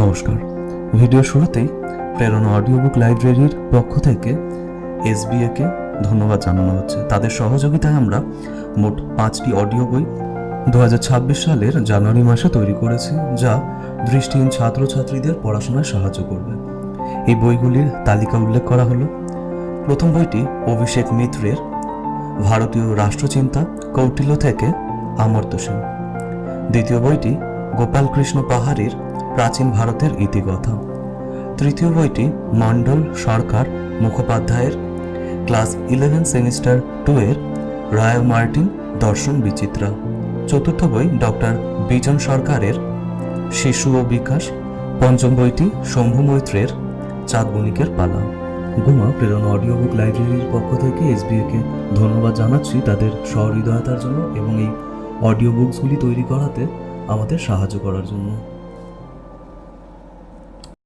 নমস্কার। ভিডিও শুরুতেই প্রেরণা অডিও বুক লাইব্রেরির পক্ষ থেকে এসবিএকে ধন্যবাদ জানানো হচ্ছে। তাদের সহযোগিতায় আমরা মোট 5টি অডিও বই 2026 সালের জানুয়ারি মাসে তৈরি করেছি, যা দৃষ্টিহীন ছাত্রছাত্রীদের পড়াশোনায় সাহায্য করবে। এই বইগুলির তালিকা উল্লেখ করা হলো। প্রথম বইটি অভিষেক মিত্রের ভারতীয় রাষ্ট্রচিন্তা কৌটিল্য থেকে অমর্ত্য সেন। দ্বিতীয় বইটি গোপালকৃষ্ণ পাহাড়ির প্রাচীন ভারতের ইতিকথা। তৃতীয় বইটি মণ্ডল সরকার মুখোপাধ্যায়ের ক্লাস 11 সেমিস্টার 2 এর রায় মার্টিন দর্শন বিচিত্রা। চতুর্থ বই ডক্টর বিজন সরকারের শিশু ও বিকাশ। পঞ্চম বইটি শম্ভু মৈত্রের চাঁদ বণিকের পালা। গুমা প্রেরণা অডিও বুক লাইব্রেরির পক্ষ থেকে এসবিএকে ধন্যবাদ জানাচ্ছি তাদের সহৃদয়তার জন্য এবং এই অডিও বুকসগুলি তৈরি করাতে আমাদের সাহায্য করার জন্য।